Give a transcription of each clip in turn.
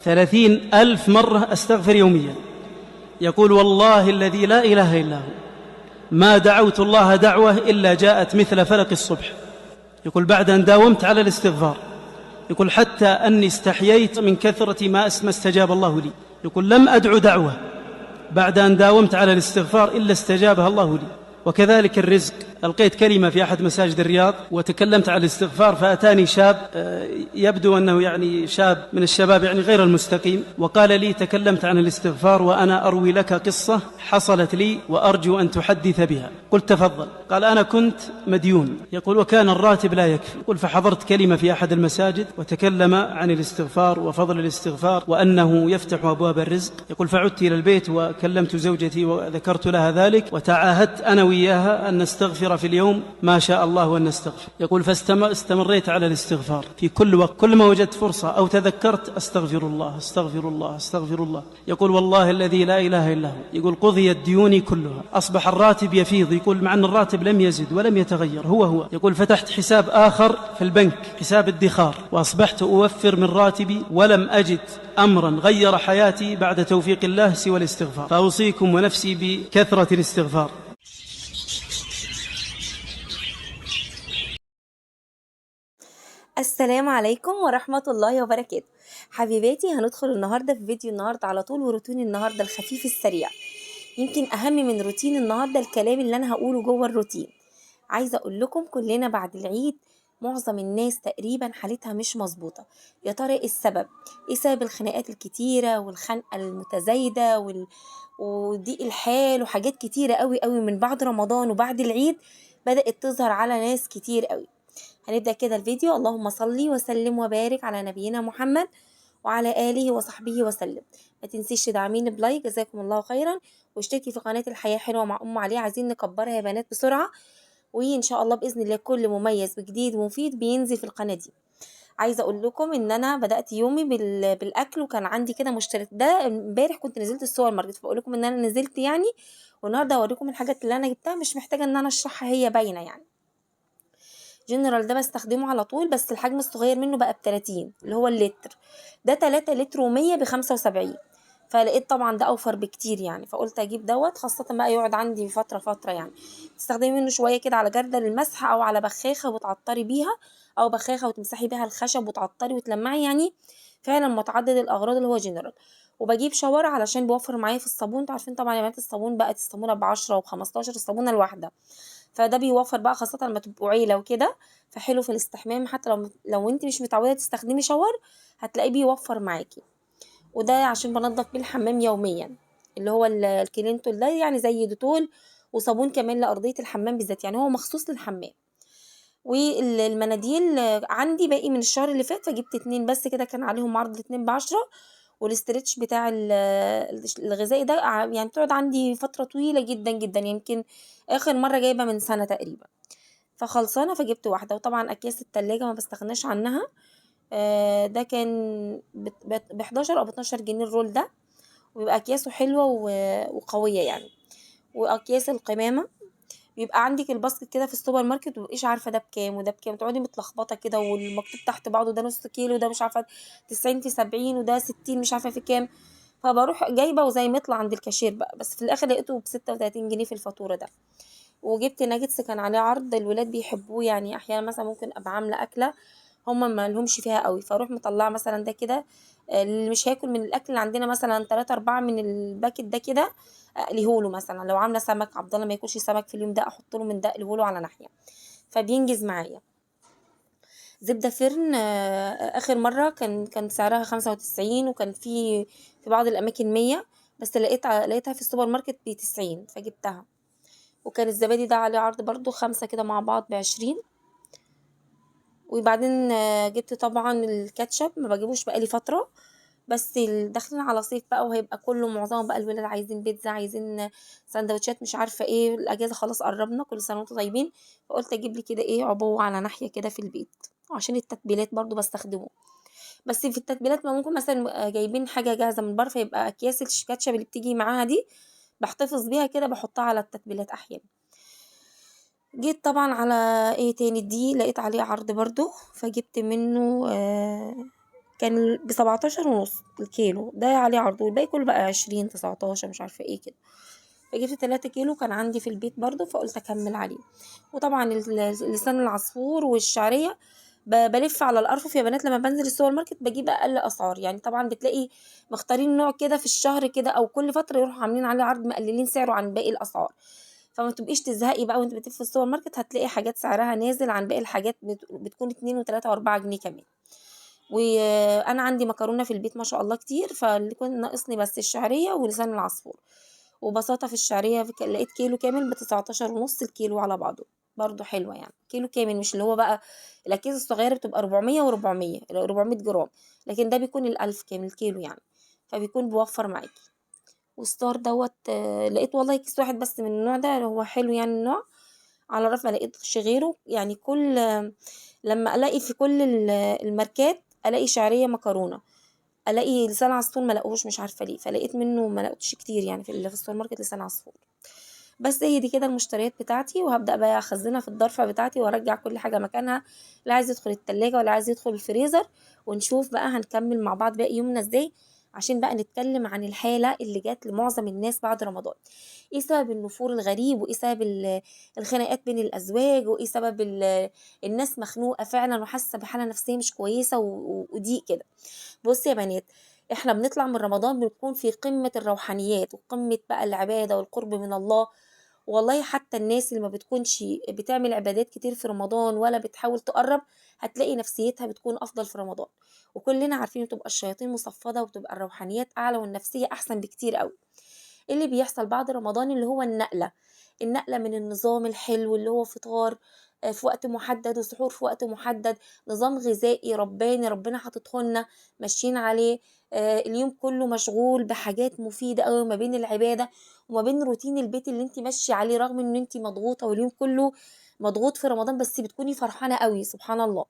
30,000 مرة أستغفر يوميا. يقول والله الذي لا إله إلا هو ما دعوت الله دعوة إلا جاءت مثل فلق الصبح. يقول بعد أن داومت على الاستغفار، يقول حتى أني استحييت من كثرة ما استجاب الله لي. يقول لم أدعو دعوة بعد أن داومت على الاستغفار إلا استجابها الله لي. وكذلك الرزق. ألقيت كلمة في أحد مساجد الرياض وتكلمت عن الاستغفار، فأتاني شاب يبدو أنه يعني شاب من الشباب يعني غير المستقيم، وقال لي تكلمت عن الاستغفار وأنا أروي لك قصة حصلت لي وأرجو أن تحدث بها. قلت تفضل. قال أنا كنت مديون، يقول وكان الراتب لا يكفي. يقول فحضرت كلمة في أحد المساجد وتكلم عن الاستغفار وفضل الاستغفار وأنه يفتح أبواب الرزق. يقول فعدت إلى البيت وكلمت زوجتي وذكرت لها ذلك، وتعاهدت أنا وإياها أن نستغفر في اليوم ما شاء الله وأن نستغفر. يقول فاستمريت على الاستغفار في كل وقت، كل ما وجدت فرصة أو تذكرت أستغفر الله أستغفر الله أستغفر الله. يقول والله الذي لا إله إلا هو، يقول قضيت ديوني كلها، أصبح الراتب يفيض. يقول مع أن الراتب لم يزد ولم يتغير هو. يقول فتحت حساب آخر في البنك، حساب الادخار، وأصبحت أوفر من راتبي ولم أجد أمرا غير حياتي بعد توفيق الله سوى الاستغفار. فأوصيكم ونفسي بكثرة الاستغفار. السلام عليكم ورحمة الله وبركاته. حبيباتي، هندخل النهاردة في فيديو النهاردة على طول، وروتين النهاردة الخفيف السريع. يمكن أهم من روتين النهاردة الكلام اللي أنا هقوله جوه الروتين. عايزة أقول لكم كلنا بعد العيد معظم الناس تقريبا حالتها مش مظبوطة. يا ترى إيه السبب؟ إيه سبب الخناقات الكتيرة والخنقة المتزايدة وضيق الحال وحاجات كتيرة قوي قوي من بعد رمضان وبعد العيد بدأت تظهر على ناس كتير قوي. هنبدأ كده الفيديو. اللهم صلي وسلم وبارك على نبينا محمد وعلى آله وصحبه وسلم. ما تنسيش تدعميني بلايك، جزاكم الله خيرا، واشتركي في قناة الحياة حلوة مع أم علي. عايزين نكبرها يا بنات بسرعة، وإن شاء الله بإذن الله كل مميز وجديد ومفيد بينزل في القناة دي. عايزة أقول لكم إن أنا بدأت يومي بالأكل، وكان عندي كده مشترك. ده امبارح كنت نزلت السوبر ماركت، فأقول لكم إن أنا نزلت يعني، والنهارده هوريكم الحاجات اللي أنا جبتها، مش محتاجة إن أنا أشرحها، هي باينة يعني. جنرال ده بستخدمه على طول، بس الحجم الصغير منه بقى ب30 اللي هو اللتر. ده 3 لتر و100 ب75. فلقيت طبعا ده اوفر بكتير يعني، فقلت اجيب دوت، خاصة بقى يقعد عندي فترة يعني. تستخدمي منه شوية كده على جردل المسح، او على بخاخة وتعطري بيها، او بخاخة وتمسحي بيها الخشب وتعطري وتلمعي يعني. فعلا متعدد الاغراض اللي هو جنرال. وبجيب شاور علشان بيوفر معايا في الصابون. انتوا عارفين طبعا يا بنات الصابون بقت الصابونة ب10 و15 الصابونة الواحدة. فده بيوفر بقى خاصة لما تبقوا عيلة وكده، فحلو في الاستحمام. حتى لو انت مش متعودة تستخدمي شاور هتلاقيه بيوفر معاكي. وده عشان بنضف بيه الحمام يوميا، اللي هو الكلينتول ده يعني زي ديتول، وصابون كمان لأرضية الحمام بالذات، يعني هو مخصوص للحمام. والمناديل عندي باقي من الشهر اللي فات، فجبت 2 بس كده، كان عليهم عرض 2 ب10. والاسترتش بتاع الغذائي ده يعني بتقعد عندي فترة طويلة جدا جدا، يمكن اخر مرة جايبة من سنة تقريبا، فخلصانة فجبت واحدة. وطبعا اكياس التلاجة ما بستغناش عنها. ده كان ب11 او ب12 جنيه الرول ده، ويبقى اكياسه حلوة وقوية يعني. واكياس القمامة بيبقى عندك الباسكت كده في السوبر ماركت، ومبقيش عارفة ده بكام وده بكام، تقعدي متلخبطة كده، والمكتوب تحت بعضه ده نص كيلو، ده مش عارفة 90 في 70، وده 60 مش عارفة في كام. فبروح جايبة وزي ما يطلع عند الكاشير بقى، بس في الاخر لقيته ب36 جنيه في الفاتورة ده. وجبت ناجتس كان عليه عرض، الولاد بيحبوه يعني. احيانا مثلا ممكن ابقى عاملة اكلة هما ما لهمش فيها قوي، فاروح مطلعه مثلا ده كده. اللي مش هياكل من الاكل اللي عندنا مثلا 3 4 من الباكت ده كده، اقليهوله. مثلا لو عامله سمك، عبد الله ما ياكلش سمك في اليوم ده، احط له من ده اقليهوله على ناحيه، فبينجز معايا. زبده فرن، اخر مره كان سعرها 95، وكان في بعض الاماكن 100، بس لقيتها في السوبر ماركت ب90 فجبتها. وكان الزبادي ده عليه عرض برضو 5 كده مع بعض ب20. وبعدين جبت طبعا الكاتشب، ما بجيبوش بقالي فترة، بس داخلين على صيف بقى، وهيبقى كله معظم بقى الولاد عايزين بيتزا، عايزين سندوتشات، مش عارفة ايه، الاجازة خلاص قربنا، كل سنة وانتم طيبين. فقلت اجيب لي كده ايه عبوة على ناحية كده في البيت، عشان التتبيلات برضو بستخدمه. بس في التتبيلات ما ممكن مثلا جايبين حاجة جاهزة من بره، فيبقى اكياس الكاتشب اللي بتيجي معاها دي بحتفظ بيها كده، بحطها على التتبيلات احيانا. جيت طبعا على ايه تاني، دي لقيت عليه عرض برضو، فجبت منه كان ب17.5 الكيلو، ده عليه عرض، والباقي كله بقى 20 19 مش عارفة ايه كده. فجبت 3 كيلو كان عندي في البيت برضو، فقلت اكمل عليه. وطبعا لسان العصفور والشعرية بلف على الارفف يا بنات، لما بنزل السوبر ماركت بجيب اقل اسعار. يعني طبعا بتلاقي مختارين نوع كده في الشهر كده، او كل فتره يروحوا عاملين عليه عرض مقللين سعره عن باقي الاسعار، فما تبقيش تزهقي بقى وانت بتلفي في السوبر ماركت، هتلاقي حاجات سعرها نازل عن باقي الحاجات، بتكون 2 و3 و4 جنيه كمان. وانا عندي مكرونه في البيت ما شاء الله كتير، فاللي كان ناقصني بس الشعريه ولسان العصفور. وبساطة في الشعرية لقيت كيلو كامل ب19.5 الكيلو على بعضه، برضو حلوة يعني. كيلو كامل، مش اللي هو بقى الأكياس الصغيرة بتبقى 400 و400 400 جرام، لكن ده بيكون الألف كامل كيلو يعني، فبيكون بوفر معاكي. والستار دوت لقيت والله كيس واحد بس من النوع ده، هو حلو يعني النوع. على الرف ما لقيتش غيره يعني. كل لما الاقي في كل الماركات الاقي شعريه مكرونه، الاقي لسان عصفور ما لاقوش، مش عارفه ليه، فلقيت منه ما لقيتش كتير يعني في السوبر ماركت لسان عصفور. بس هي دي كده المشتريات بتاعتي، وهبدأ بقى اخزنها في الضرفة بتاعتي وارجع كل حاجة مكانها، اللي عايز يدخل التلاجة ولا عايز يدخل الفريزر. ونشوف بقى هنكمل مع بعض باقي يومنا ازاي، عشان بقى نتكلم عن الحالة اللي جات لمعظم الناس بعد رمضان. ايه سبب النفور الغريب، وايه سبب الخناقات بين الازواج، وايه سبب الناس مخنوقة فعلا وحاسة بحالة نفسية مش كويسة وضيق كده. بصي يا بنات، احنا بنطلع من رمضان بنكون في قمة الروحانيات وقمة بقى العبادة والقرب من الله. والله حتى الناس اللي ما بتكونش بتعمل عبادات كتير في رمضان ولا بتحاول تقرب، هتلاقي نفسيتها بتكون افضل في رمضان. وكلنا عارفين بتبقى الشياطين مصفدة وبتبقى الروحانيات اعلى والنفسية احسن بكتير قوي. اللي بيحصل بعد رمضان اللي هو النقلة من النظام الحلو اللي هو فطار في وقت محدد وسحور في وقت محدد، نظام غذائي رباني ربنا حاططهولنا ماشيين عليه. اليوم كله مشغول بحاجات مفيدة قوي ما بين العبادة وما بين روتين البيت اللي انت ماشية عليه، رغم ان انت مضغوطة واليوم كله مضغوط في رمضان، بس بتكوني فرحانة قوي سبحان الله.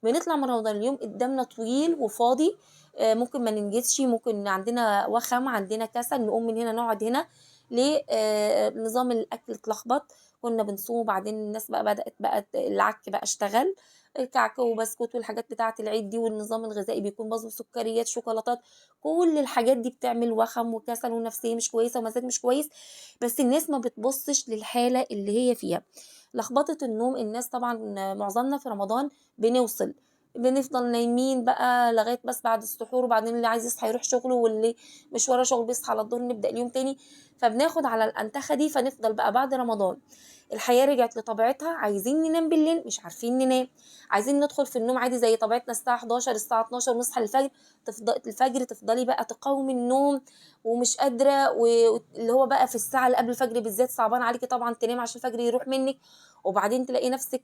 بنطلع من رمضان اليوم قدامنا طويل وفاضي، ممكن ما ننجزش، ممكن عندنا وخم، عندنا كسل، نقوم من هنا نقعد هنا. ليه؟ نظام الاكل اتلخبط. كنا بنصوم وبعدين الناس بقى بدأت بقى العك بقى اشتغل، كعك وبسكوت والحاجات بتاعة العيد دي، والنظام الغذائي بيكون باظ، سكريات شوكولاتات، كل الحاجات دي بتعمل وخم وكسل ونفسية مش كويسة ومزاج مش كويس. بس الناس ما بتبصش للحالة اللي هي فيها. لخبطة النوم، الناس طبعا معظمنا في رمضان بنوصل بنفضل نايمين بقى لغاية بس بعد السحور، وبعدين اللي عايز يصحى يروح شغله، واللي مش ورا شغل بيصحى على الظهر نبدأ اليوم تاني. فبناخد على الأنتخة دي، فنفضل بقى بعد رمضان الحياة رجعت لطبيعتها، عايزين ننام بالليل مش عارفين ننام، عايزين ندخل في النوم عادي زي طبيعتنا الساعة 11 الساعة 12 نصحى الفجر. الفجر تفضلي بقى تقاومي النوم ومش قادرة، واللي هو بقى في الساعة اللي قبل الفجر بالذات صعبان عليكي طبعا تنام عشان الفجر يروح منك، وبعدين تلاقي نفسك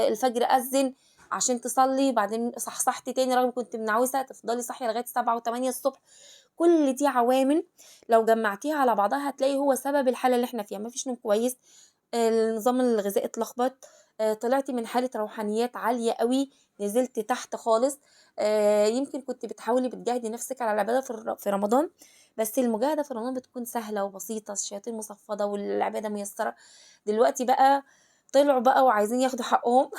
الفجر أذن عشان تصلي، بعدين صحصحتي تاني رغم كنت منعوسة، تفضلي صاحية لغاية 7 و8 الصبح. كل دي عوامل لو جمعتيها على بعضها هتلاقي هو سبب الحالة اللي احنا فيها. مفيش نوم كويس، النظام الغذائي اتلخبط، طلعتي من حالة روحانيات عالية قوي نزلت تحت خالص. يمكن كنت بتحاولي بتجاهدي نفسك على العبادة في رمضان، بس المجاهدة في رمضان بتكون سهلة وبسيطة، الشياطين مصفدة والعبادة ميسرة. دلوقتي بقى طلعوا بقى وعايزين ياخدوا حقهم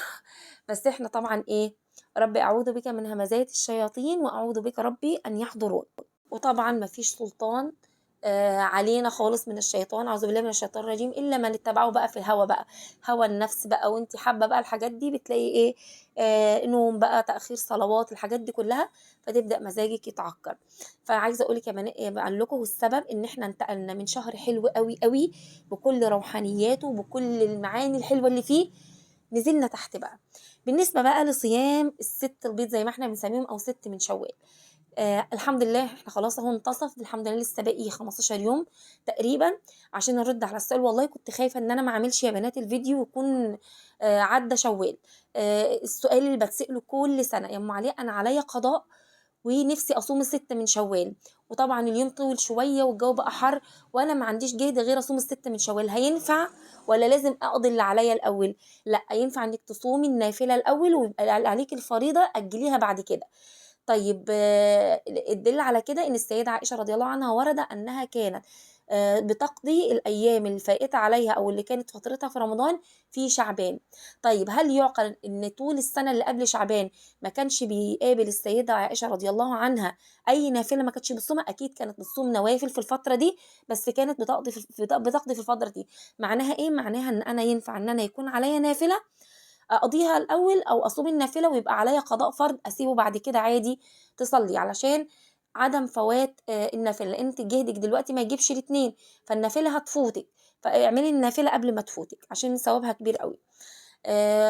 بس احنا طبعا ايه، ربي اعوذ بك من همزات الشياطين واعوذ بك ربي ان يحضرون. وطبعا مفيش سلطان علينا خالص من الشيطان، اعوذ بالله من الشيطان الرجيم، الا من اتبعه بقى في الهوى بقى، هوى النفس بقى. وانت حابه بقى الحاجات دي بتلاقي ايه، نوم بقى، تاخير صلوات، الحاجات دي كلها، فتبدا مزاجك يتعكر. فعايزه اقول لك بقول لكم السبب ان احنا انتقلنا من شهر حلو قوي قوي بكل روحانياته وبكل المعاني الحلوه اللي فيه، نزلنا تحت بقى. بالنسبه بقى لصيام الست البيض زي ما احنا بنسميهم او ست من شوال، الحمد لله احنا خلاص اهو انتصف، الحمد لله لسه باقي 15 يوم تقريبا. عشان ارد على السؤال، والله كنت خايفه ان انا ما اعملش يا بنات الفيديو ويكون عدى شوال. السؤال اللي بتساله كل سنه، يا ام علي انا عليا قضاء ونفسي اصوم الست من شوال، وطبعا اليوم طول شويه والجو بقى حر، وانا ما عنديش جهد غير اصوم الست من شوال، هينفع ولا لازم اقضي اللي عليا الاول؟ لا، ينفع انك تصومي النافله الاول ويبقى عليك الفريضه اجليها بعد كده. طيب الدليل على كده ان السيده عائشه رضي الله عنها ورد انها كانت بتقضي الأيام الفائتة عليها أو اللي كانت فترتها في رمضان في شعبان. طيب هل يعقل إن طول السنة اللي قبل شعبان ما كانش بيقابل السيدة عائشة رضي الله عنها أي نافلة ما كانتش بتصومها؟ أكيد كانت بتصوم نوافل في الفترة دي، بس كانت بتقضي في الفترة دي. معناها إيه؟ معناها إن أنا ينفع إن أنا يكون عليا نافلة أقضيها الأول، أو أصوم النافلة ويبقى عليا قضاء فرض أسيبه بعد كده عادي تصلي، علشان عدم فوات النافلة، لأن انت جهدك دلوقتي ما يجيبش الاتنين، فالنافلة هتفوتك، فاعملي النافلة قبل ما تفوتك عشان ثوابها كبير قوي.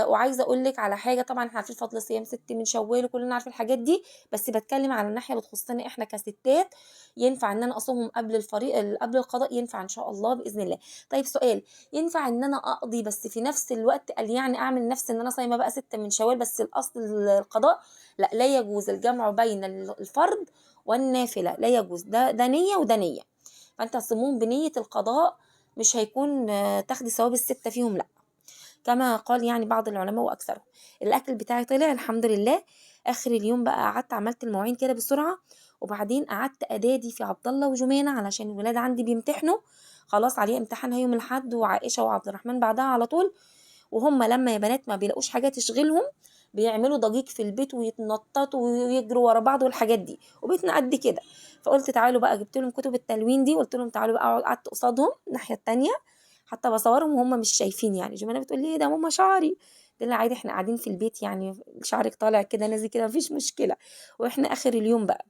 وعايزه اقول لك على حاجه، طبعا احنا عارفين فضل صيام ست من شوال وكلنا عارفين الحاجات دي، بس بتكلم على الناحيه بتخصنا احنا كستات. ينفع ان انا اصومهم قبل قبل القضاء؟ ينفع ان شاء الله باذن الله. طيب سؤال، ينفع ان انا اقضي بس في نفس الوقت، قال يعني اعمل نفس ان انا صايمه بقى ستة من شوال بس الاصل القضاء؟ لا، لا يجوز الجمع بين الفرض والنافله، لا يجوز. ده نيه وده نيه، فانت تصومون بنيه القضاء، مش هيكون تاخدي ثواب الستة فيهم، لا، كما قال يعني بعض العلماء واكثرهم. الاكل بتاعي طلع الحمد لله. اخر اليوم بقى قعدت عملت المواعين كده بسرعه، وبعدين قعدت ادادي في عبد الله وجمانه علشان الولاد عندي بيمتحنوا، خلاص عليه امتحانها يوم الاحد، وعائشه وعبد الرحمن بعدها على طول. وهم لما يا بنات ما بيلاقوش حاجه تشغلهم بيعملوا ضجيج في البيت ويتنططوا ويجروا ورا بعض والحاجات دي، وبيتنا قد كده. فقلت تعالوا بقى، جبت لهم كتب التلوين دي وقلت لهم تعالوا بقى، قعدت قصادهم الناحيه التانية، حتى بصورهم وهم مش شايفين. يعني جمانة بتقول لي ايه ده ماما شعري؟ ده عادي، احنا قاعدين في البيت يعني شعرك طالع كده نازل كده مفيش مشكله. واحنا اخر اليوم بقى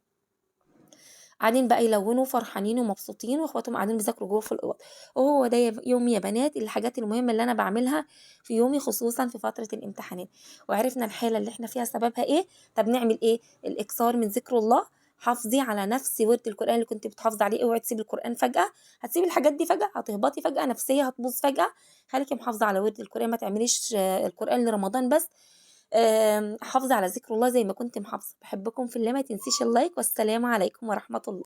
قاعدين بقى يلونوا فرحانين ومبسوطين، واخواتهم قاعدين بيذاكروا جوه في الاوض. وهو ده يوم يا بنات الحاجات المهمه اللي انا بعملها في يومي، خصوصا في فتره الامتحانات. وعرفنا الحاله اللي احنا فيها سببها ايه. طب نعمل ايه؟ الاكثار من ذكر الله. حافظي على نفس ورد القران اللي كنت بتحافظي عليه، اوعي تسيبي القران فجاه. هتسيبي الحاجات دي فجاه هتهبطي فجاه، نفسيه هتبوظ فجاه. خليكي محافظه على ورد القران، ما تعمليش القران لرمضان بس. حافظي على ذكر الله زي ما كنت محافظه. بحبكم في الله، ما تنسيش اللايك، والسلام عليكم ورحمه الله.